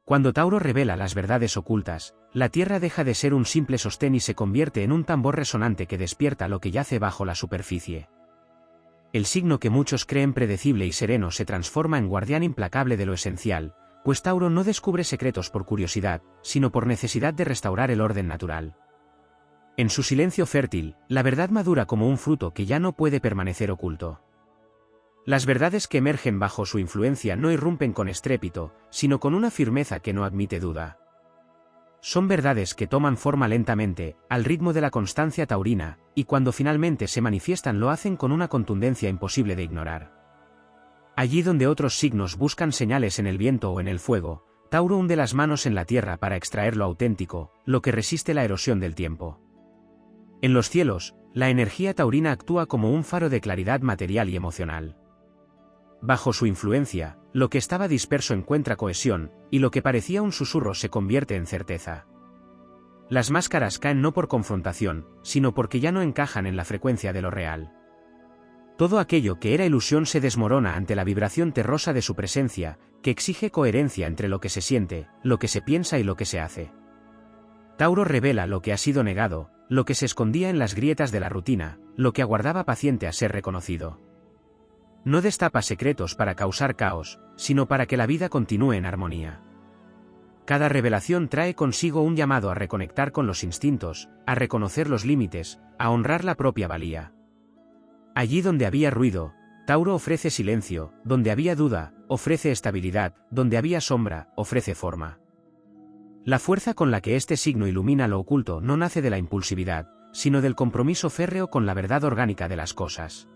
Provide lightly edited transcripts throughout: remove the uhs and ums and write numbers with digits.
Cuando Tauro revela las verdades ocultas, la Tierra deja de ser un simple sostén y se convierte en un tambor resonante que despierta lo que yace bajo la superficie. El signo que muchos creen predecible y sereno se transforma en guardián implacable de lo esencial, pues Tauro no descubre secretos por curiosidad, sino por necesidad de restaurar el orden natural. En su silencio fértil, la verdad madura como un fruto que ya no puede permanecer oculto. Las verdades que emergen bajo su influencia no irrumpen con estrépito, sino con una firmeza que no admite duda. Son verdades que toman forma lentamente, al ritmo de la constancia taurina, y cuando finalmente se manifiestan lo hacen con una contundencia imposible de ignorar. Allí donde otros signos buscan señales en el viento o en el fuego, Tauro hunde las manos en la tierra para extraer lo auténtico, lo que resiste la erosión del tiempo. En los cielos, la energía taurina actúa como un faro de claridad material y emocional. Bajo su influencia, lo que estaba disperso encuentra cohesión, y lo que parecía un susurro se convierte en certeza. Las máscaras caen no por confrontación, sino porque ya no encajan en la frecuencia de lo real. Todo aquello que era ilusión se desmorona ante la vibración terrosa de su presencia, que exige coherencia entre lo que se siente, lo que se piensa y lo que se hace. Tauro revela lo que ha sido negado, lo que se escondía en las grietas de la rutina, lo que aguardaba paciente a ser reconocido. No destapa secretos para causar caos, sino para que la vida continúe en armonía. Cada revelación trae consigo un llamado a reconectar con los instintos, a reconocer los límites, a honrar la propia valía. Allí donde había ruido, Tauro ofrece silencio, donde había duda, ofrece estabilidad, donde había sombra, ofrece forma. La fuerza con la que este signo ilumina lo oculto no nace de la impulsividad, sino del compromiso férreo con la verdad orgánica de las cosas.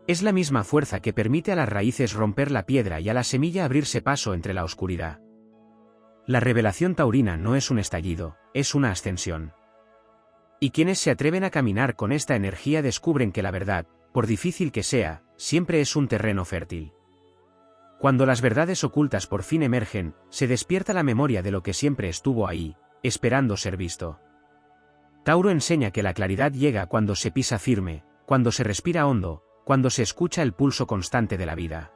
Es la misma fuerza que permite a las raíces romper la piedra y a la semilla abrirse paso entre la oscuridad. La revelación taurina no es un estallido, es una ascensión. Y quienes se atreven a caminar con esta energía descubren que la verdad, por difícil que sea, siempre es un terreno fértil. Cuando las verdades ocultas por fin emergen, se despierta la memoria de lo que siempre estuvo ahí, esperando ser visto. Tauro enseña que la claridad llega cuando se pisa firme, cuando se respira hondo, cuando se escucha el pulso constante de la vida.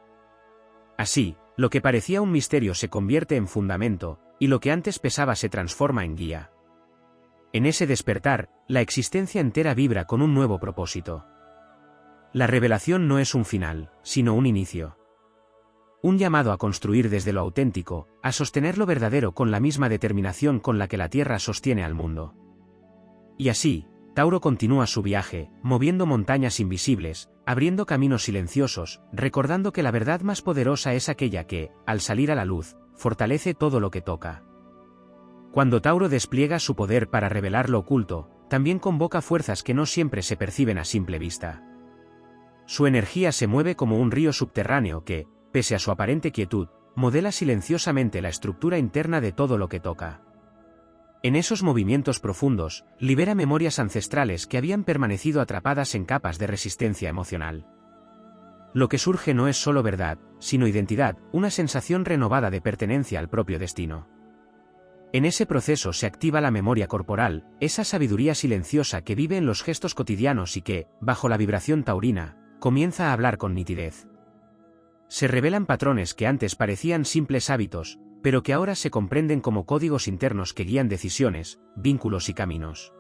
Así, lo que parecía un misterio se convierte en fundamento, y lo que antes pesaba se transforma en guía. En ese despertar, la existencia entera vibra con un nuevo propósito. La revelación no es un final, sino un inicio. Un llamado a construir desde lo auténtico, a sostener lo verdadero con la misma determinación con la que la Tierra sostiene al mundo. Y así, Tauro continúa su viaje, moviendo montañas invisibles, abriendo caminos silenciosos, recordando que la verdad más poderosa es aquella que, al salir a la luz, fortalece todo lo que toca. Cuando Tauro despliega su poder para revelar lo oculto, también convoca fuerzas que no siempre se perciben a simple vista. Su energía se mueve como un río subterráneo que, pese a su aparente quietud, modela silenciosamente la estructura interna de todo lo que toca. En esos movimientos profundos, libera memorias ancestrales que habían permanecido atrapadas en capas de resistencia emocional. Lo que surge no es solo verdad, sino identidad, una sensación renovada de pertenencia al propio destino. En ese proceso se activa la memoria corporal, esa sabiduría silenciosa que vive en los gestos cotidianos y que, bajo la vibración taurina, comienza a hablar con nitidez. Se revelan patrones que antes parecían simples hábitos, pero que ahora se comprenden como códigos internos que guían decisiones, vínculos y caminos.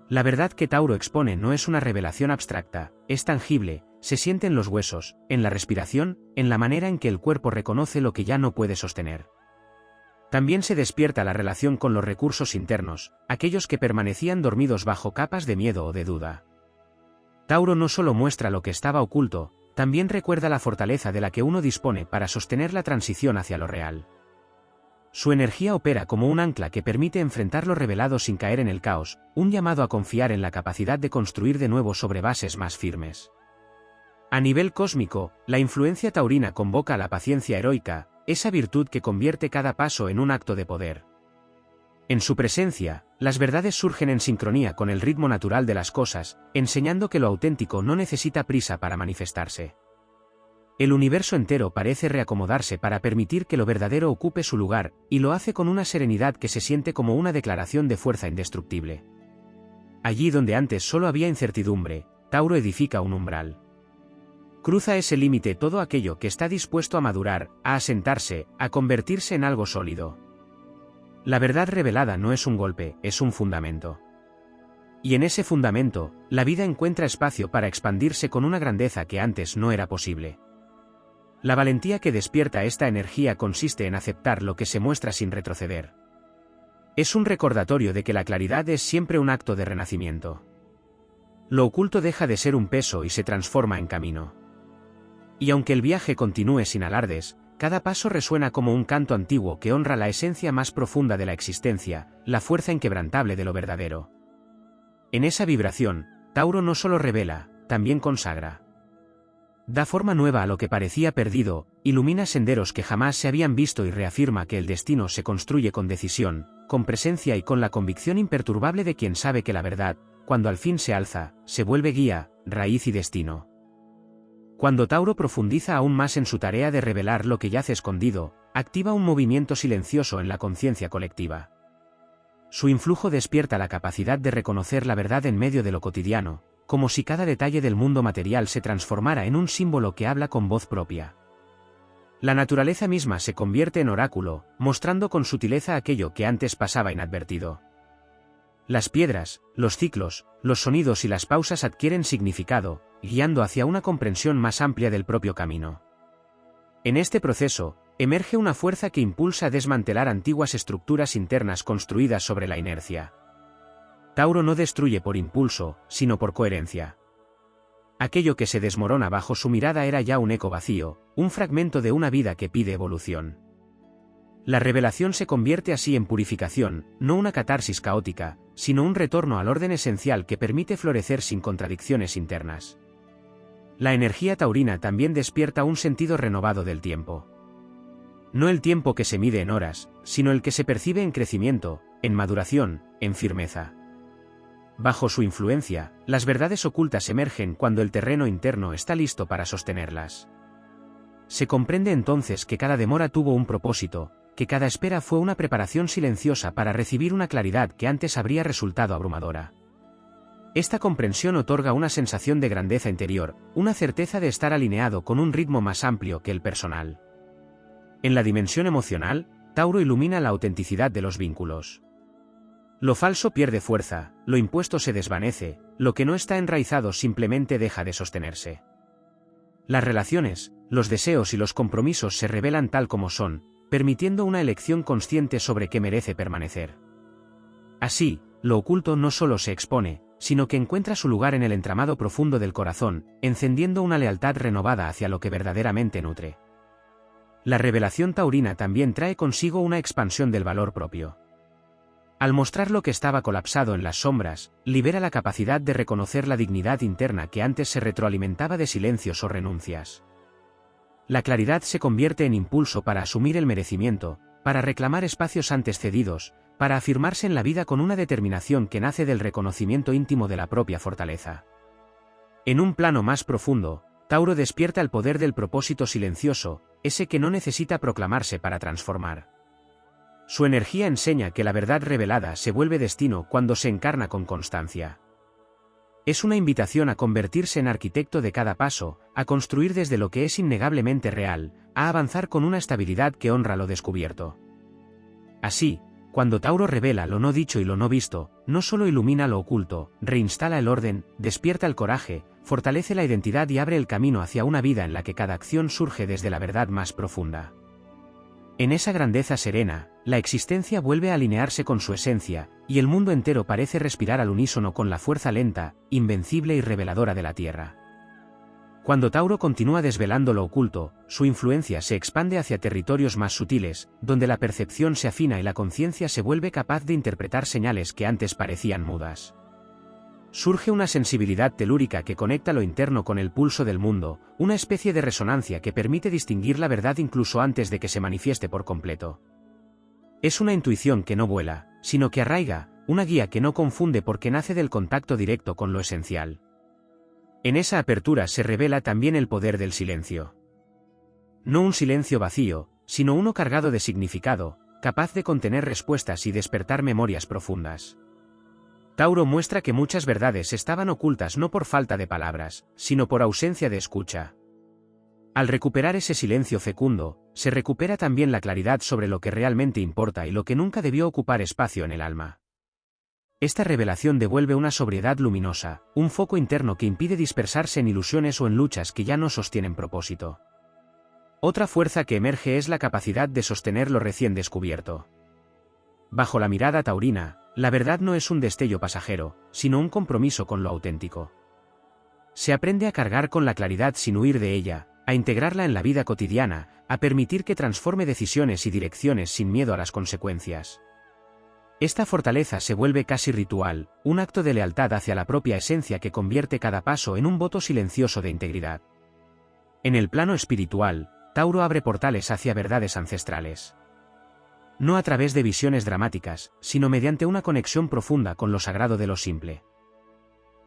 La verdad que Tauro expone no es una revelación abstracta, es tangible, se siente en los huesos, en la respiración, en la manera en que el cuerpo reconoce lo que ya no puede sostener. También se despierta la relación con los recursos internos, aquellos que permanecían dormidos bajo capas de miedo o de duda. Tauro no solo muestra lo que estaba oculto, también recuerda la fortaleza de la que uno dispone para sostener la transición hacia lo real. Su energía opera como un ancla que permite enfrentar lo revelado sin caer en el caos, un llamado a confiar en la capacidad de construir de nuevo sobre bases más firmes. A nivel cósmico, la influencia taurina convoca a la paciencia heroica, esa virtud que convierte cada paso en un acto de poder. En su presencia, las verdades surgen en sincronía con el ritmo natural de las cosas, enseñando que lo auténtico no necesita prisa para manifestarse. El universo entero parece reacomodarse para permitir que lo verdadero ocupe su lugar, y lo hace con una serenidad que se siente como una declaración de fuerza indestructible. Allí donde antes solo había incertidumbre, Tauro edifica un umbral. Cruza ese límite todo aquello que está dispuesto a madurar, a asentarse, a convertirse en algo sólido. La verdad revelada no es un golpe, es un fundamento. Y en ese fundamento, la vida encuentra espacio para expandirse con una grandeza que antes no era posible. La valentía que despierta esta energía consiste en aceptar lo que se muestra sin retroceder. Es un recordatorio de que la claridad es siempre un acto de renacimiento. Lo oculto deja de ser un peso y se transforma en camino. Y aunque el viaje continúe sin alardes, cada paso resuena como un canto antiguo que honra la esencia más profunda de la existencia, la fuerza inquebrantable de lo verdadero. En esa vibración, Tauro no solo revela, también consagra. Da forma nueva a lo que parecía perdido, ilumina senderos que jamás se habían visto y reafirma que el destino se construye con decisión, con presencia y con la convicción imperturbable de quien sabe que la verdad, cuando al fin se alza, se vuelve guía, raíz y destino. Cuando Tauro profundiza aún más en su tarea de revelar lo que yace escondido, activa un movimiento silencioso en la conciencia colectiva. Su influjo despierta la capacidad de reconocer la verdad en medio de lo cotidiano, como si cada detalle del mundo material se transformara en un símbolo que habla con voz propia. La naturaleza misma se convierte en oráculo, mostrando con sutileza aquello que antes pasaba inadvertido. Las piedras, los ciclos, los sonidos y las pausas adquieren significado, guiando hacia una comprensión más amplia del propio camino. En este proceso, emerge una fuerza que impulsa a desmantelar antiguas estructuras internas construidas sobre la inercia. Tauro no destruye por impulso, sino por coherencia. Aquello que se desmorona bajo su mirada era ya un eco vacío, un fragmento de una vida que pide evolución. La revelación se convierte así en purificación, no una catarsis caótica, sino un retorno al orden esencial que permite florecer sin contradicciones internas. La energía taurina también despierta un sentido renovado del tiempo. No el tiempo que se mide en horas, sino el que se percibe en crecimiento, en maduración, en firmeza. Bajo su influencia, las verdades ocultas emergen cuando el terreno interno está listo para sostenerlas. Se comprende entonces que cada demora tuvo un propósito, que cada espera fue una preparación silenciosa para recibir una claridad que antes habría resultado abrumadora. Esta comprensión otorga una sensación de grandeza interior, una certeza de estar alineado con un ritmo más amplio que el personal. En la dimensión emocional, Tauro ilumina la autenticidad de los vínculos. Lo falso pierde fuerza, lo impuesto se desvanece, lo que no está enraizado simplemente deja de sostenerse. Las relaciones, los deseos y los compromisos se revelan tal como son, permitiendo una elección consciente sobre qué merece permanecer. Así, lo oculto no solo se expone, sino que encuentra su lugar en el entramado profundo del corazón, encendiendo una lealtad renovada hacia lo que verdaderamente nutre. La revelación taurina también trae consigo una expansión del valor propio. Al mostrar lo que estaba colapsado en las sombras, libera la capacidad de reconocer la dignidad interna que antes se retroalimentaba de silencios o renuncias. La claridad se convierte en impulso para asumir el merecimiento, para reclamar espacios antes cedidos, para afirmarse en la vida con una determinación que nace del reconocimiento íntimo de la propia fortaleza. En un plano más profundo, Tauro despierta el poder del propósito silencioso, ese que no necesita proclamarse para transformar. Su energía enseña que la verdad revelada se vuelve destino cuando se encarna con constancia. Es una invitación a convertirse en arquitecto de cada paso, a construir desde lo que es innegablemente real, a avanzar con una estabilidad que honra lo descubierto. Así, cuando Tauro revela lo no dicho y lo no visto, no solo ilumina lo oculto, reinstala el orden, despierta el coraje, fortalece la identidad y abre el camino hacia una vida en la que cada acción surge desde la verdad más profunda. En esa grandeza serena, la existencia vuelve a alinearse con su esencia, y el mundo entero parece respirar al unísono con la fuerza lenta, invencible y reveladora de la Tierra. Cuando Tauro continúa desvelando lo oculto, su influencia se expande hacia territorios más sutiles, donde la percepción se afina y la conciencia se vuelve capaz de interpretar señales que antes parecían mudas. Surge una sensibilidad telúrica que conecta lo interno con el pulso del mundo, una especie de resonancia que permite distinguir la verdad incluso antes de que se manifieste por completo. Es una intuición que no vuela, sino que arraiga, una guía que no confunde porque nace del contacto directo con lo esencial. En esa apertura se revela también el poder del silencio. No un silencio vacío, sino uno cargado de significado, capaz de contener respuestas y despertar memorias profundas. Tauro muestra que muchas verdades estaban ocultas no por falta de palabras, sino por ausencia de escucha. Al recuperar ese silencio fecundo, se recupera también la claridad sobre lo que realmente importa y lo que nunca debió ocupar espacio en el alma. Esta revelación devuelve una sobriedad luminosa, un foco interno que impide dispersarse en ilusiones o en luchas que ya no sostienen propósito. Otra fuerza que emerge es la capacidad de sostener lo recién descubierto. Bajo la mirada taurina, la verdad no es un destello pasajero, sino un compromiso con lo auténtico. Se aprende a cargar con la claridad sin huir de ella, a integrarla en la vida cotidiana, a permitir que transforme decisiones y direcciones sin miedo a las consecuencias. Esta fortaleza se vuelve casi ritual, un acto de lealtad hacia la propia esencia que convierte cada paso en un voto silencioso de integridad. En el plano espiritual, Tauro abre portales hacia verdades ancestrales. No a través de visiones dramáticas, sino mediante una conexión profunda con lo sagrado de lo simple.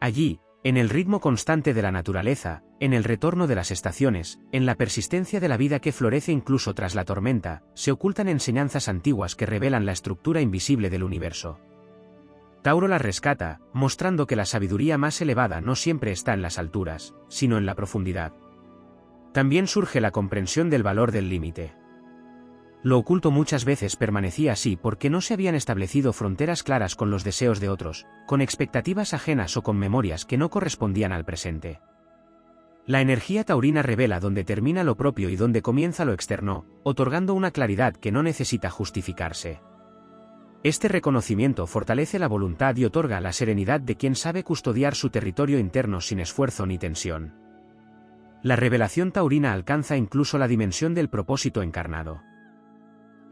Allí, en el ritmo constante de la naturaleza, en el retorno de las estaciones, en la persistencia de la vida que florece incluso tras la tormenta, se ocultan enseñanzas antiguas que revelan la estructura invisible del universo. Tauro las rescata, mostrando que la sabiduría más elevada no siempre está en las alturas, sino en la profundidad. También surge la comprensión del valor del límite. Lo oculto muchas veces permanecía así porque no se habían establecido fronteras claras con los deseos de otros, con expectativas ajenas o con memorias que no correspondían al presente. La energía taurina revela dónde termina lo propio y dónde comienza lo externo, otorgando una claridad que no necesita justificarse. Este reconocimiento fortalece la voluntad y otorga la serenidad de quien sabe custodiar su territorio interno sin esfuerzo ni tensión. La revelación taurina alcanza incluso la dimensión del propósito encarnado.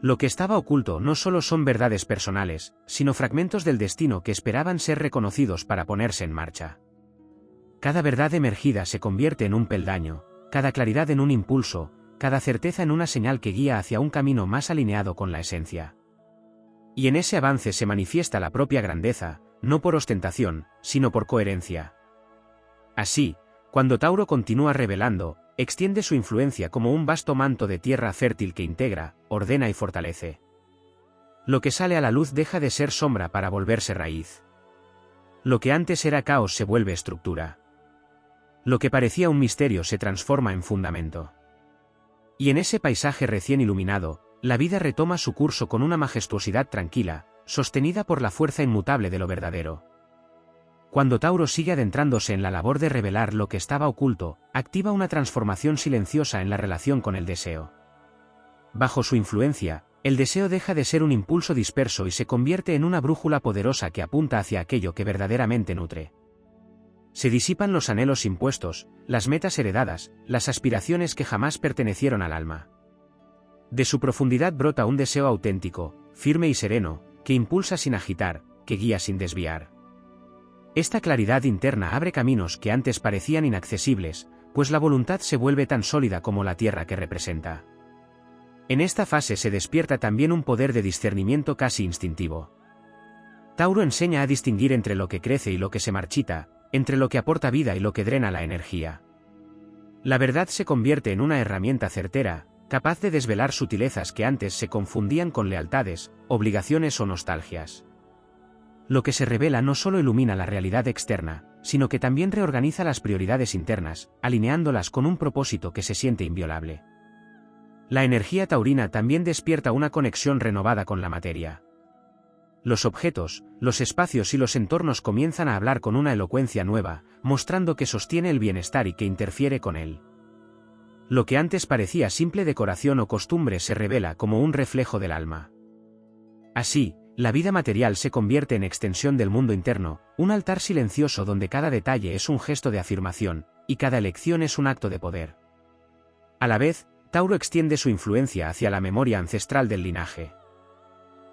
Lo que estaba oculto no solo son verdades personales, sino fragmentos del destino que esperaban ser reconocidos para ponerse en marcha. Cada verdad emergida se convierte en un peldaño, cada claridad en un impulso, cada certeza en una señal que guía hacia un camino más alineado con la esencia. Y en ese avance se manifiesta la propia grandeza, no por ostentación, sino por coherencia. Así, cuando Tauro continúa revelando, extiende su influencia como un vasto manto de tierra fértil que integra, ordena y fortalece. Lo que sale a la luz deja de ser sombra para volverse raíz. Lo que antes era caos se vuelve estructura. Lo que parecía un misterio se transforma en fundamento. Y en ese paisaje recién iluminado, la vida retoma su curso con una majestuosidad tranquila, sostenida por la fuerza inmutable de lo verdadero. Cuando Tauro sigue adentrándose en la labor de revelar lo que estaba oculto, activa una transformación silenciosa en la relación con el deseo. Bajo su influencia, el deseo deja de ser un impulso disperso y se convierte en una brújula poderosa que apunta hacia aquello que verdaderamente nutre. Se disipan los anhelos impuestos, las metas heredadas, las aspiraciones que jamás pertenecieron al alma. De su profundidad brota un deseo auténtico, firme y sereno, que impulsa sin agitar, que guía sin desviar. Esta claridad interna abre caminos que antes parecían inaccesibles, pues la voluntad se vuelve tan sólida como la tierra que representa. En esta fase se despierta también un poder de discernimiento casi instintivo. Tauro enseña a distinguir entre lo que crece y lo que se marchita, entre lo que aporta vida y lo que drena la energía. La verdad se convierte en una herramienta certera, capaz de desvelar sutilezas que antes se confundían con lealtades, obligaciones o nostalgias. Lo que se revela no solo ilumina la realidad externa, sino que también reorganiza las prioridades internas, alineándolas con un propósito que se siente inviolable. La energía taurina también despierta una conexión renovada con la materia. Los objetos, los espacios y los entornos comienzan a hablar con una elocuencia nueva, mostrando que sostiene el bienestar y que interfiere con él. Lo que antes parecía simple decoración o costumbre se revela como un reflejo del alma. Así, la vida material se convierte en extensión del mundo interno, un altar silencioso donde cada detalle es un gesto de afirmación, y cada elección es un acto de poder. A la vez, Tauro extiende su influencia hacia la memoria ancestral del linaje.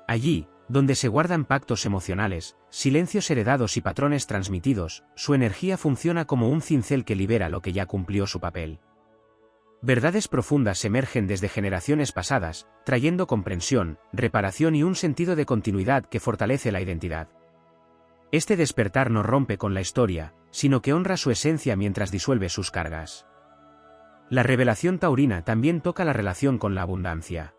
Allí, donde se guardan pactos emocionales, silencios heredados y patrones transmitidos, su energía funciona como un cincel que libera lo que ya cumplió su papel. Verdades profundas emergen desde generaciones pasadas, trayendo comprensión, reparación y un sentido de continuidad que fortalece la identidad. Este despertar no rompe con la historia, sino que honra su esencia mientras disuelve sus cargas. La revelación taurina también toca la relación con la abundancia.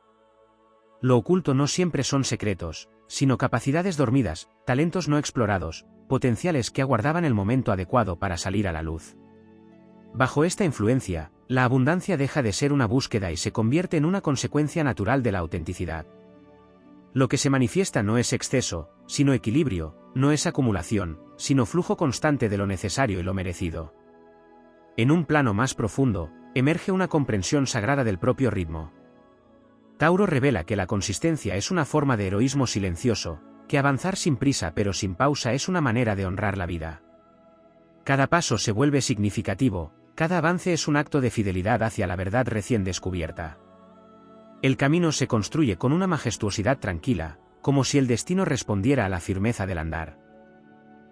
Lo oculto no siempre son secretos, sino capacidades dormidas, talentos no explorados, potenciales que aguardaban el momento adecuado para salir a la luz. Bajo esta influencia, la abundancia deja de ser una búsqueda y se convierte en una consecuencia natural de la autenticidad. Lo que se manifiesta no es exceso, sino equilibrio, no es acumulación, sino flujo constante de lo necesario y lo merecido. En un plano más profundo, emerge una comprensión sagrada del propio ritmo. Tauro revela que la consistencia es una forma de heroísmo silencioso, que avanzar sin prisa pero sin pausa es una manera de honrar la vida. Cada paso se vuelve significativo, cada avance es un acto de fidelidad hacia la verdad recién descubierta. El camino se construye con una majestuosidad tranquila, como si el destino respondiera a la firmeza del andar.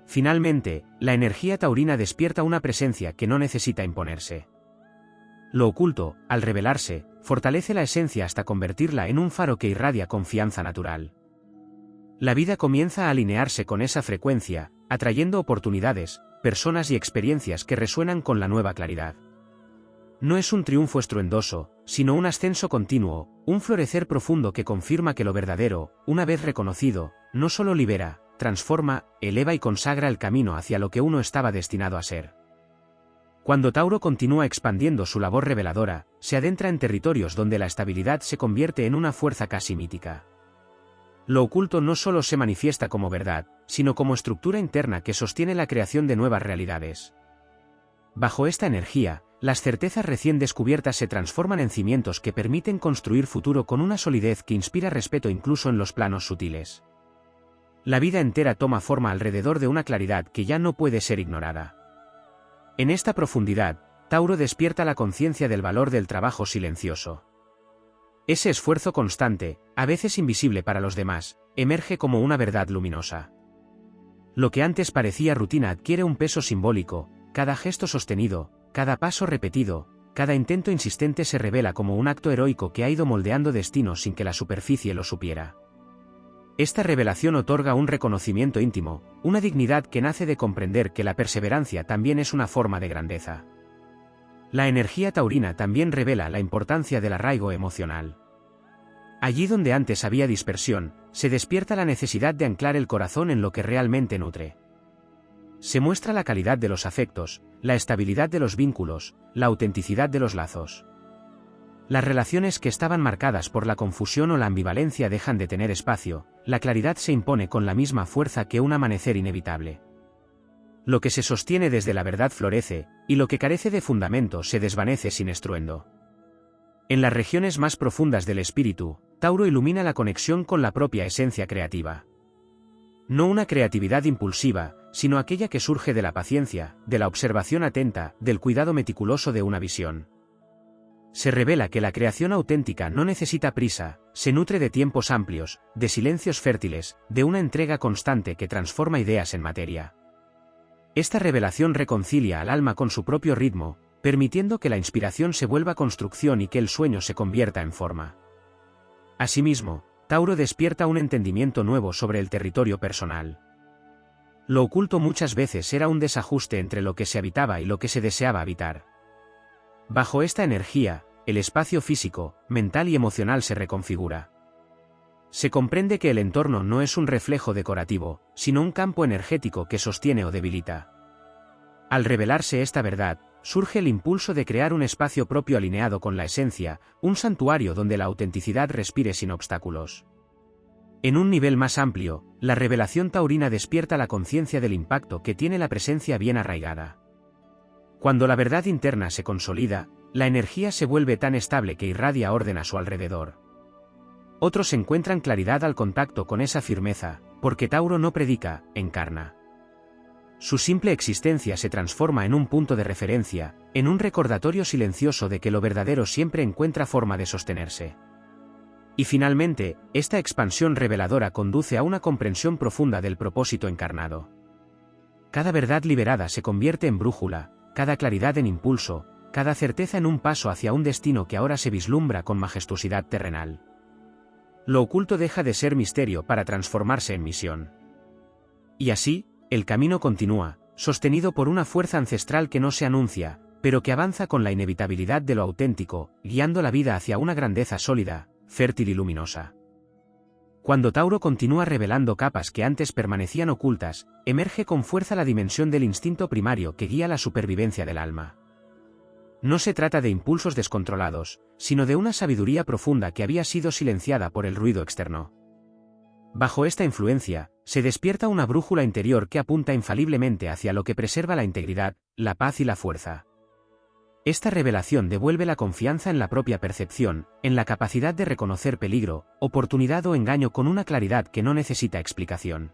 Finalmente, la energía taurina despierta una presencia que no necesita imponerse. Lo oculto, al revelarse, fortalece la esencia hasta convertirla en un faro que irradia confianza natural. La vida comienza a alinearse con esa frecuencia, atrayendo oportunidades, personas y experiencias que resuenan con la nueva claridad. No es un triunfo estruendoso, sino un ascenso continuo, un florecer profundo que confirma que lo verdadero, una vez reconocido, no solo libera, transforma, eleva y consagra el camino hacia lo que uno estaba destinado a ser. Cuando Tauro continúa expandiendo su labor reveladora, se adentra en territorios donde la estabilidad se convierte en una fuerza casi mítica. Lo oculto no solo se manifiesta como verdad, sino como estructura interna que sostiene la creación de nuevas realidades. Bajo esta energía, las certezas recién descubiertas se transforman en cimientos que permiten construir futuro con una solidez que inspira respeto incluso en los planos sutiles. La vida entera toma forma alrededor de una claridad que ya no puede ser ignorada. En esta profundidad, Tauro despierta la conciencia del valor del trabajo silencioso. Ese esfuerzo constante, a veces invisible para los demás, emerge como una verdad luminosa. Lo que antes parecía rutina adquiere un peso simbólico, cada gesto sostenido, cada paso repetido, cada intento insistente se revela como un acto heroico que ha ido moldeando destinos sin que la superficie lo supiera. Esta revelación otorga un reconocimiento íntimo, una dignidad que nace de comprender que la perseverancia también es una forma de grandeza. La energía taurina también revela la importancia del arraigo emocional. Allí donde antes había dispersión, se despierta la necesidad de anclar el corazón en lo que realmente nutre. Se muestra la calidad de los afectos, la estabilidad de los vínculos, la autenticidad de los lazos. Las relaciones que estaban marcadas por la confusión o la ambivalencia dejan de tener espacio, la claridad se impone con la misma fuerza que un amanecer inevitable. Lo que se sostiene desde la verdad florece, y lo que carece de fundamento se desvanece sin estruendo. En las regiones más profundas del espíritu, Tauro ilumina la conexión con la propia esencia creativa. No una creatividad impulsiva, sino aquella que surge de la paciencia, de la observación atenta, del cuidado meticuloso de una visión. Se revela que la creación auténtica no necesita prisa, se nutre de tiempos amplios, de silencios fértiles, de una entrega constante que transforma ideas en materia. Esta revelación reconcilia al alma con su propio ritmo, permitiendo que la inspiración se vuelva construcción y que el sueño se convierta en forma. Asimismo, Tauro despierta un entendimiento nuevo sobre el territorio personal. Lo oculto muchas veces era un desajuste entre lo que se habitaba y lo que se deseaba habitar. Bajo esta energía, el espacio físico, mental y emocional se reconfigura. Se comprende que el entorno no es un reflejo decorativo, sino un campo energético que sostiene o debilita. Al revelarse esta verdad, surge el impulso de crear un espacio propio alineado con la esencia, un santuario donde la autenticidad respire sin obstáculos. En un nivel más amplio, la revelación taurina despierta la conciencia del impacto que tiene la presencia bien arraigada. Cuando la verdad interna se consolida, la energía se vuelve tan estable que irradia orden a su alrededor. Otros encuentran claridad al contacto con esa firmeza, porque Tauro no predica, encarna. Su simple existencia se transforma en un punto de referencia, en un recordatorio silencioso de que lo verdadero siempre encuentra forma de sostenerse. Y finalmente, esta expansión reveladora conduce a una comprensión profunda del propósito encarnado. Cada verdad liberada se convierte en brújula, cada claridad en impulso, cada certeza en un paso hacia un destino que ahora se vislumbra con majestuosidad terrenal. Lo oculto deja de ser misterio para transformarse en misión. Y así, el camino continúa, sostenido por una fuerza ancestral que no se anuncia, pero que avanza con la inevitabilidad de lo auténtico, guiando la vida hacia una grandeza sólida, fértil y luminosa. Cuando Tauro continúa revelando capas que antes permanecían ocultas, emerge con fuerza la dimensión del instinto primario que guía la supervivencia del alma. No se trata de impulsos descontrolados, sino de una sabiduría profunda que había sido silenciada por el ruido externo. Bajo esta influencia, se despierta una brújula interior que apunta infaliblemente hacia lo que preserva la integridad, la paz y la fuerza. Esta revelación devuelve la confianza en la propia percepción, en la capacidad de reconocer peligro, oportunidad o engaño con una claridad que no necesita explicación.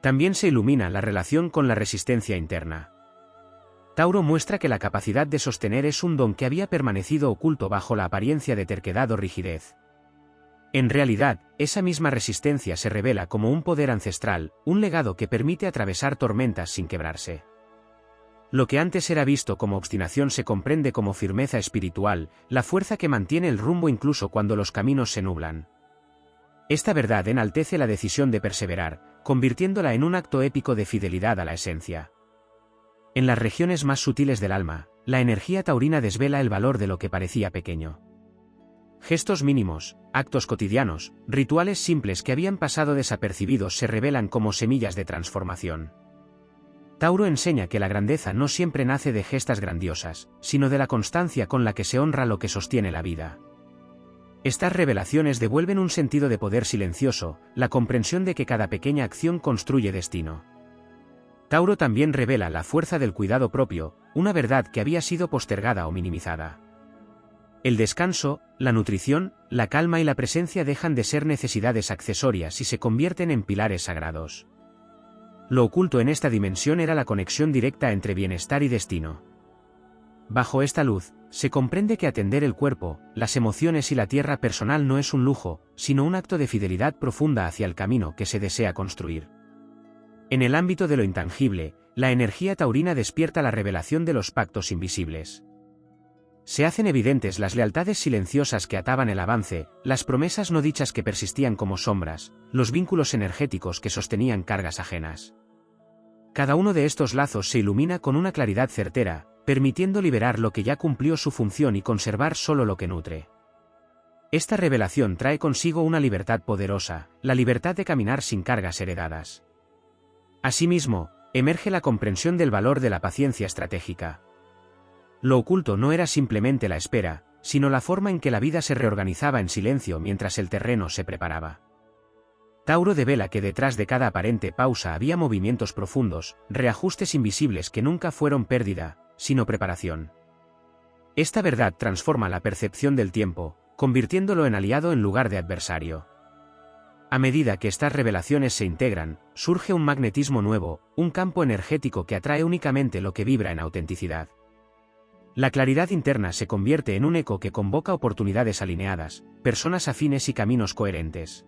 También se ilumina la relación con la resistencia interna. Tauro muestra que la capacidad de sostener es un don que había permanecido oculto bajo la apariencia de terquedad o rigidez. En realidad, esa misma resistencia se revela como un poder ancestral, un legado que permite atravesar tormentas sin quebrarse. Lo que antes era visto como obstinación se comprende como firmeza espiritual, la fuerza que mantiene el rumbo incluso cuando los caminos se nublan. Esta verdad enaltece la decisión de perseverar, convirtiéndola en un acto épico de fidelidad a la esencia. En las regiones más sutiles del alma, la energía taurina desvela el valor de lo que parecía pequeño. Gestos mínimos, actos cotidianos, rituales simples que habían pasado desapercibidos se revelan como semillas de transformación. Tauro enseña que la grandeza no siempre nace de gestas grandiosas, sino de la constancia con la que se honra lo que sostiene la vida. Estas revelaciones devuelven un sentido de poder silencioso, la comprensión de que cada pequeña acción construye destino. Tauro también revela la fuerza del cuidado propio, una verdad que había sido postergada o minimizada. El descanso, la nutrición, la calma y la presencia dejan de ser necesidades accesorias y se convierten en pilares sagrados. Lo oculto en esta dimensión era la conexión directa entre bienestar y destino. Bajo esta luz, se comprende que atender el cuerpo, las emociones y la tierra personal no es un lujo, sino un acto de fidelidad profunda hacia el camino que se desea construir. En el ámbito de lo intangible, la energía taurina despierta la revelación de los pactos invisibles. Se hacen evidentes las lealtades silenciosas que ataban el avance, las promesas no dichas que persistían como sombras, los vínculos energéticos que sostenían cargas ajenas. Cada uno de estos lazos se ilumina con una claridad certera, permitiendo liberar lo que ya cumplió su función y conservar solo lo que nutre. Esta revelación trae consigo una libertad poderosa, la libertad de caminar sin cargas heredadas. Asimismo, emerge la comprensión del valor de la paciencia estratégica. Lo oculto no era simplemente la espera, sino la forma en que la vida se reorganizaba en silencio mientras el terreno se preparaba. Tauro devela que detrás de cada aparente pausa había movimientos profundos, reajustes invisibles que nunca fueron pérdida, sino preparación. Esta verdad transforma la percepción del tiempo, convirtiéndolo en aliado en lugar de adversario. A medida que estas revelaciones se integran, surge un magnetismo nuevo, un campo energético que atrae únicamente lo que vibra en autenticidad. La claridad interna se convierte en un eco que convoca oportunidades alineadas, personas afines y caminos coherentes.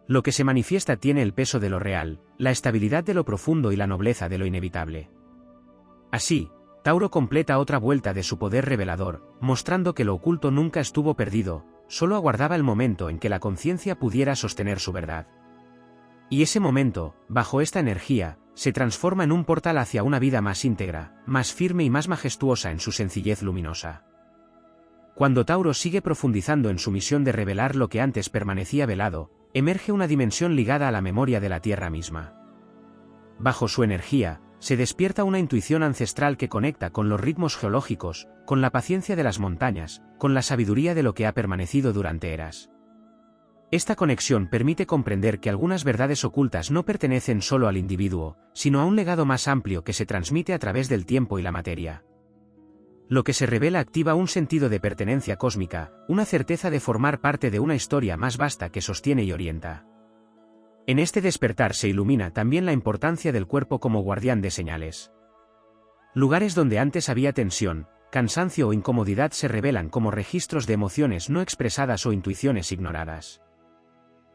Lo que se manifiesta tiene el peso de lo real, la estabilidad de lo profundo y la nobleza de lo inevitable. Así, Tauro completa otra vuelta de su poder revelador, mostrando que lo oculto nunca estuvo perdido, solo aguardaba el momento en que la conciencia pudiera sostener su verdad. Y ese momento, bajo esta energía, se transforma en un portal hacia una vida más íntegra, más firme y más majestuosa en su sencillez luminosa. Cuando Tauro sigue profundizando en su misión de revelar lo que antes permanecía velado, emerge una dimensión ligada a la memoria de la tierra misma. Bajo su energía, se despierta una intuición ancestral que conecta con los ritmos geológicos, con la paciencia de las montañas, con la sabiduría de lo que ha permanecido durante eras. Esta conexión permite comprender que algunas verdades ocultas no pertenecen solo al individuo, sino a un legado más amplio que se transmite a través del tiempo y la materia. Lo que se revela activa un sentido de pertenencia cósmica, una certeza de formar parte de una historia más vasta que sostiene y orienta. En este despertar se ilumina también la importancia del cuerpo como guardián de señales. Lugares donde antes había tensión, cansancio o incomodidad se revelan como registros de emociones no expresadas o intuiciones ignoradas.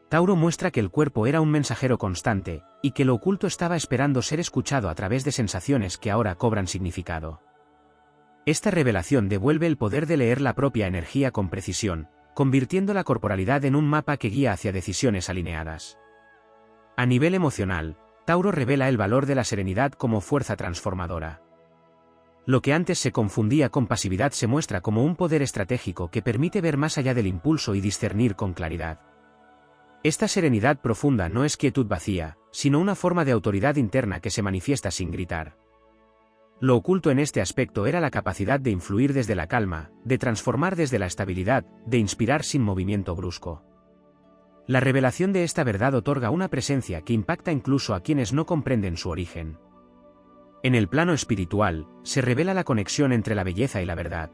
Tauro muestra que el cuerpo era un mensajero constante, y que lo oculto estaba esperando ser escuchado a través de sensaciones que ahora cobran significado. Esta revelación devuelve el poder de leer la propia energía con precisión, convirtiendo la corporalidad en un mapa que guía hacia decisiones alineadas. A nivel emocional, Tauro revela el valor de la serenidad como fuerza transformadora. Lo que antes se confundía con pasividad se muestra como un poder estratégico que permite ver más allá del impulso y discernir con claridad. Esta serenidad profunda no es quietud vacía, sino una forma de autoridad interna que se manifiesta sin gritar. Lo oculto en este aspecto era la capacidad de influir desde la calma, de transformar desde la estabilidad, de inspirar sin movimiento brusco. La revelación de esta verdad otorga una presencia que impacta incluso a quienes no comprenden su origen. En el plano espiritual, se revela la conexión entre la belleza y la verdad.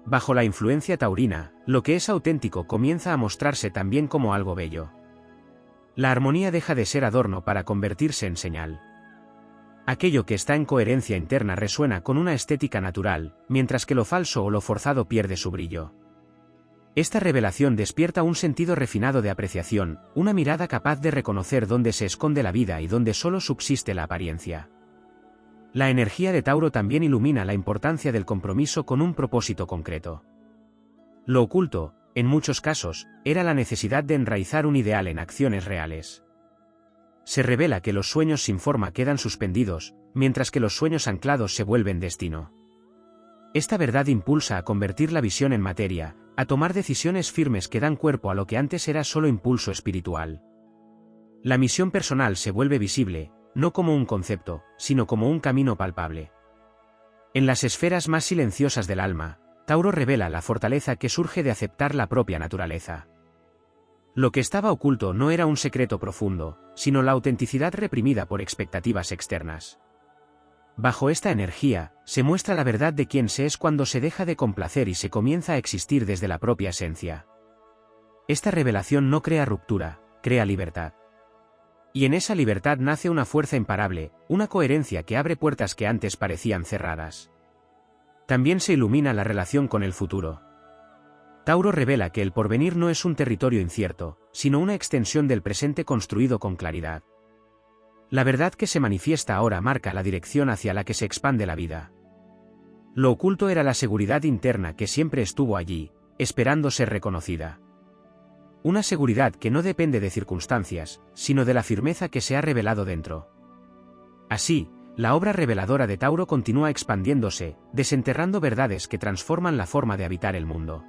Bajo la influencia taurina, lo que es auténtico comienza a mostrarse también como algo bello. La armonía deja de ser adorno para convertirse en señal. Aquello que está en coherencia interna resuena con una estética natural, mientras que lo falso o lo forzado pierde su brillo. Esta revelación despierta un sentido refinado de apreciación, una mirada capaz de reconocer dónde se esconde la vida y dónde solo subsiste la apariencia. La energía de Tauro también ilumina la importancia del compromiso con un propósito concreto. Lo oculto, en muchos casos, era la necesidad de enraizar un ideal en acciones reales. Se revela que los sueños sin forma quedan suspendidos, mientras que los sueños anclados se vuelven destino. Esta verdad impulsa a convertir la visión en materia, a tomar decisiones firmes que dan cuerpo a lo que antes era solo impulso espiritual. La misión personal se vuelve visible, no como un concepto, sino como un camino palpable. En las esferas más silenciosas del alma, Tauro revela la fortaleza que surge de aceptar la propia naturaleza. Lo que estaba oculto no era un secreto profundo, sino la autenticidad reprimida por expectativas externas. Bajo esta energía, se muestra la verdad de quién se es cuando se deja de complacer y se comienza a existir desde la propia esencia. Esta revelación no crea ruptura, crea libertad. Y en esa libertad nace una fuerza imparable, una coherencia que abre puertas que antes parecían cerradas. También se ilumina la relación con el futuro. Tauro revela que el porvenir no es un territorio incierto, sino una extensión del presente construido con claridad. La verdad que se manifiesta ahora marca la dirección hacia la que se expande la vida. Lo oculto era la seguridad interna que siempre estuvo allí, esperando ser reconocida. Una seguridad que no depende de circunstancias, sino de la firmeza que se ha revelado dentro. Así, la obra reveladora de Tauro continúa expandiéndose, desenterrando verdades que transforman la forma de habitar el mundo.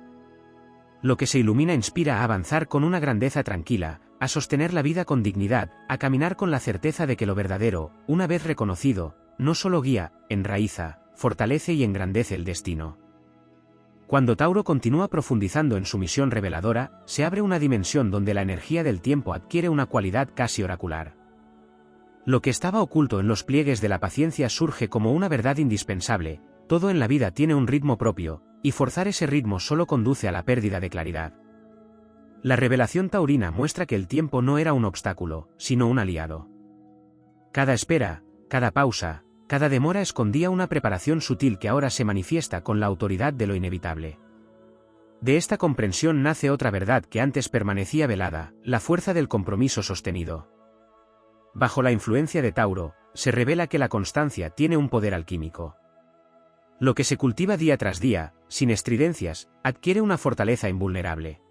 Lo que se ilumina inspira a avanzar con una grandeza tranquila, a sostener la vida con dignidad, a caminar con la certeza de que lo verdadero, una vez reconocido, no solo guía, enraiza, fortalece y engrandece el destino. Cuando Tauro continúa profundizando en su misión reveladora, se abre una dimensión donde la energía del tiempo adquiere una cualidad casi oracular. Lo que estaba oculto en los pliegues de la paciencia surge como una verdad indispensable: todo en la vida tiene un ritmo propio, y forzar ese ritmo solo conduce a la pérdida de claridad. La revelación taurina muestra que el tiempo no era un obstáculo, sino un aliado. Cada espera, cada pausa, cada demora escondía una preparación sutil que ahora se manifiesta con la autoridad de lo inevitable. De esta comprensión nace otra verdad que antes permanecía velada: la fuerza del compromiso sostenido. Bajo la influencia de Tauro, se revela que la constancia tiene un poder alquímico. Lo que se cultiva día tras día, sin estridencias, adquiere una fortaleza invulnerable.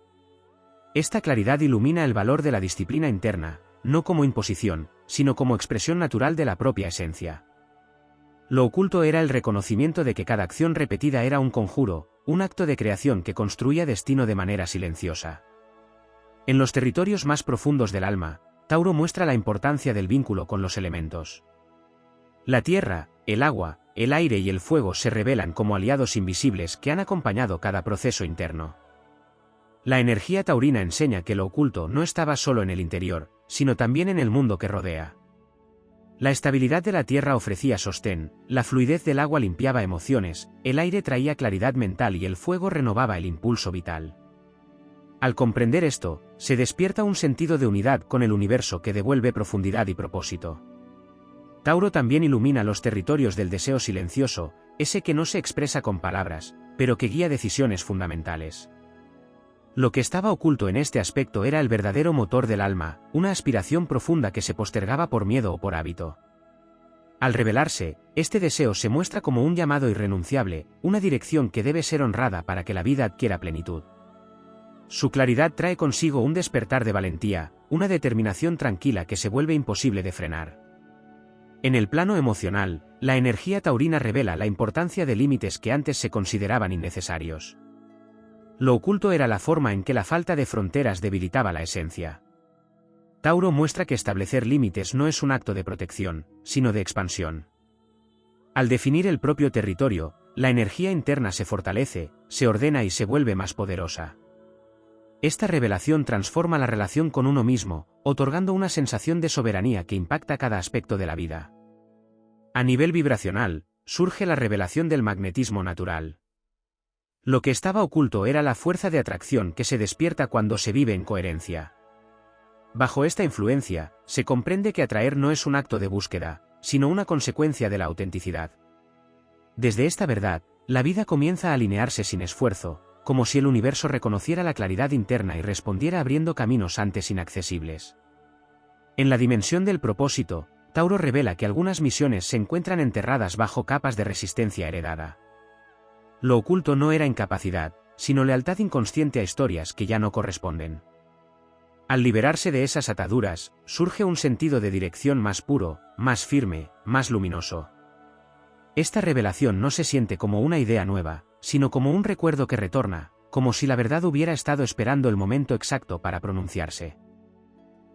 Esta claridad ilumina el valor de la disciplina interna, no como imposición, sino como expresión natural de la propia esencia. Lo oculto era el reconocimiento de que cada acción repetida era un conjuro, un acto de creación que construía destino de manera silenciosa. En los territorios más profundos del alma, Tauro muestra la importancia del vínculo con los elementos. La tierra, el agua, el aire y el fuego se revelan como aliados invisibles que han acompañado cada proceso interno. La energía taurina enseña que lo oculto no estaba solo en el interior, sino también en el mundo que rodea. La estabilidad de la tierra ofrecía sostén, la fluidez del agua limpiaba emociones, el aire traía claridad mental y el fuego renovaba el impulso vital. Al comprender esto, se despierta un sentido de unidad con el universo que devuelve profundidad y propósito. Tauro también ilumina los territorios del deseo silencioso, ese que no se expresa con palabras, pero que guía decisiones fundamentales. Lo que estaba oculto en este aspecto era el verdadero motor del alma, una aspiración profunda que se postergaba por miedo o por hábito. Al revelarse, este deseo se muestra como un llamado irrenunciable, una dirección que debe ser honrada para que la vida adquiera plenitud. Su claridad trae consigo un despertar de valentía, una determinación tranquila que se vuelve imposible de frenar. En el plano emocional, la energía taurina revela la importancia de límites que antes se consideraban innecesarios. Lo oculto era la forma en que la falta de fronteras debilitaba la esencia. Tauro muestra que establecer límites no es un acto de protección, sino de expansión. Al definir el propio territorio, la energía interna se fortalece, se ordena y se vuelve más poderosa. Esta revelación transforma la relación con uno mismo, otorgando una sensación de soberanía que impacta cada aspecto de la vida. A nivel vibracional, surge la revelación del magnetismo natural. Lo que estaba oculto era la fuerza de atracción que se despierta cuando se vive en coherencia. Bajo esta influencia, se comprende que atraer no es un acto de búsqueda, sino una consecuencia de la autenticidad. Desde esta verdad, la vida comienza a alinearse sin esfuerzo, como si el universo reconociera la claridad interna y respondiera abriendo caminos antes inaccesibles. En la dimensión del propósito, Tauro revela que algunas misiones se encuentran enterradas bajo capas de resistencia heredada. Lo oculto no era incapacidad, sino lealtad inconsciente a historias que ya no corresponden. Al liberarse de esas ataduras, surge un sentido de dirección más puro, más firme, más luminoso. Esta revelación no se siente como una idea nueva, sino como un recuerdo que retorna, como si la verdad hubiera estado esperando el momento exacto para pronunciarse.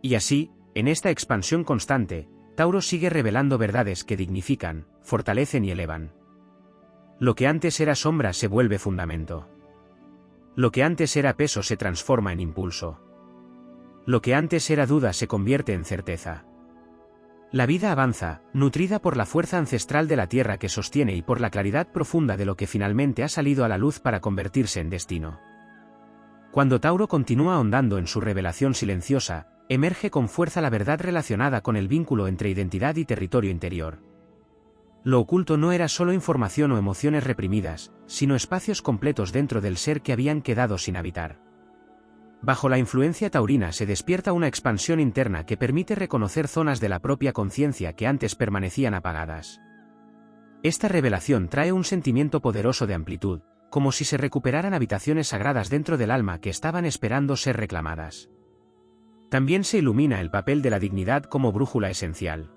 Y así, en esta expansión constante, Tauro sigue revelando verdades que dignifican, fortalecen y elevan. Lo que antes era sombra se vuelve fundamento. Lo que antes era peso se transforma en impulso. Lo que antes era duda se convierte en certeza. La vida avanza, nutrida por la fuerza ancestral de la tierra que sostiene y por la claridad profunda de lo que finalmente ha salido a la luz para convertirse en destino. Cuando Tauro continúa ahondando en su revelación silenciosa, emerge con fuerza la verdad relacionada con el vínculo entre identidad y territorio interior. Lo oculto no era solo información o emociones reprimidas, sino espacios completos dentro del ser que habían quedado sin habitar. Bajo la influencia taurina se despierta una expansión interna que permite reconocer zonas de la propia conciencia que antes permanecían apagadas. Esta revelación trae un sentimiento poderoso de amplitud, como si se recuperaran habitaciones sagradas dentro del alma que estaban esperando ser reclamadas. También se ilumina el papel de la dignidad como brújula esencial.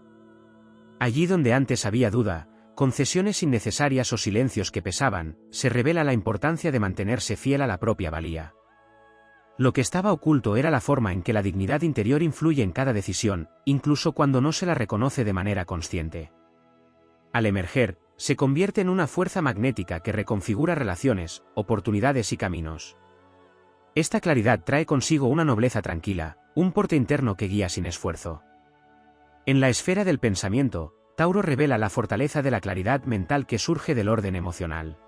Allí donde antes había duda, concesiones innecesarias o silencios que pesaban, se revela la importancia de mantenerse fiel a la propia valía. Lo que estaba oculto era la forma en que la dignidad interior influye en cada decisión, incluso cuando no se la reconoce de manera consciente. Al emerger, se convierte en una fuerza magnética que reconfigura relaciones, oportunidades y caminos. Esta claridad trae consigo una nobleza tranquila, un porte interno que guía sin esfuerzo. En la esfera del pensamiento, Tauro revela la fortaleza de la claridad mental que surge del orden emocional.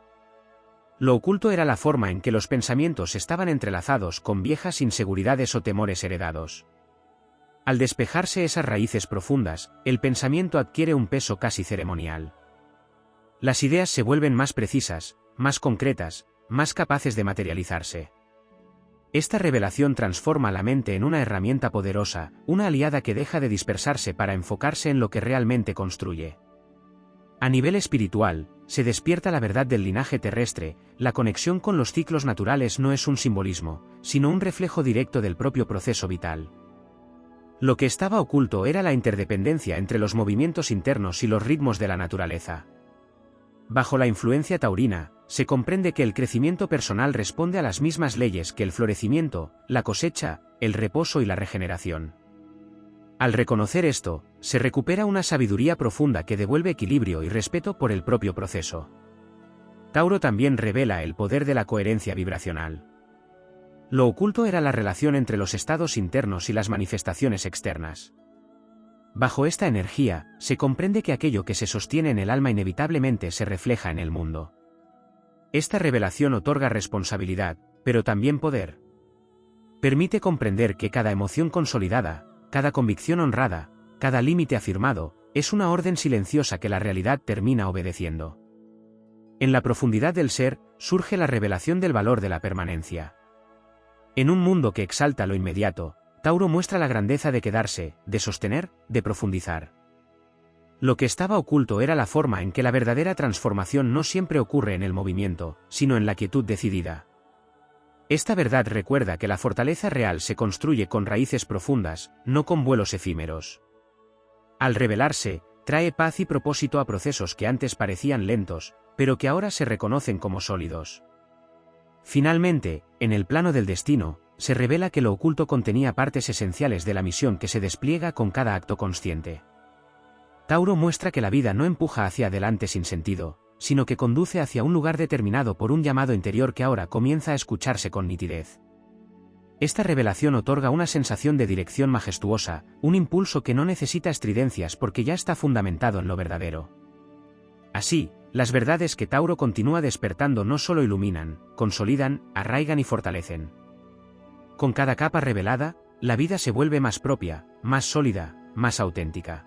Lo oculto era la forma en que los pensamientos estaban entrelazados con viejas inseguridades o temores heredados. Al despejarse esas raíces profundas, el pensamiento adquiere un peso casi ceremonial. Las ideas se vuelven más precisas, más concretas, más capaces de materializarse. Esta revelación transforma la mente en una herramienta poderosa, una aliada que deja de dispersarse para enfocarse en lo que realmente construye. A nivel espiritual, se despierta la verdad del linaje terrestre, la conexión con los ciclos naturales no es un simbolismo, sino un reflejo directo del propio proceso vital. Lo que estaba oculto era la interdependencia entre los movimientos internos y los ritmos de la naturaleza. Bajo la influencia taurina, se comprende que el crecimiento personal responde a las mismas leyes que el florecimiento, la cosecha, el reposo y la regeneración. Al reconocer esto, se recupera una sabiduría profunda que devuelve equilibrio y respeto por el propio proceso. Tauro también revela el poder de la coherencia vibracional. Lo oculto era la relación entre los estados internos y las manifestaciones externas. Bajo esta energía, se comprende que aquello que se sostiene en el alma inevitablemente se refleja en el mundo. Esta revelación otorga responsabilidad, pero también poder. Permite comprender que cada emoción consolidada, cada convicción honrada, cada límite afirmado, es una orden silenciosa que la realidad termina obedeciendo. En la profundidad del ser, surge la revelación del valor de la permanencia. En un mundo que exalta lo inmediato, Tauro muestra la grandeza de quedarse, de sostener, de profundizar. Lo que estaba oculto era la forma en que la verdadera transformación no siempre ocurre en el movimiento, sino en la quietud decidida. Esta verdad recuerda que la fortaleza real se construye con raíces profundas, no con vuelos efímeros. Al revelarse, trae paz y propósito a procesos que antes parecían lentos, pero que ahora se reconocen como sólidos. Finalmente, en el plano del destino, se revela que lo oculto contenía partes esenciales de la misión que se despliega con cada acto consciente. Tauro muestra que la vida no empuja hacia adelante sin sentido, sino que conduce hacia un lugar determinado por un llamado interior que ahora comienza a escucharse con nitidez. Esta revelación otorga una sensación de dirección majestuosa, un impulso que no necesita estridencias porque ya está fundamentado en lo verdadero. Así, las verdades que Tauro continúa despertando no solo iluminan, consolidan, arraigan y fortalecen. Con cada capa revelada, la vida se vuelve más propia, más sólida, más auténtica.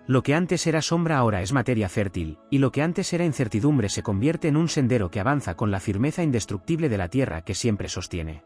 Lo que antes era sombra ahora es materia fértil, y lo que antes era incertidumbre se convierte en un sendero que avanza con la firmeza indestructible de la tierra que siempre sostiene.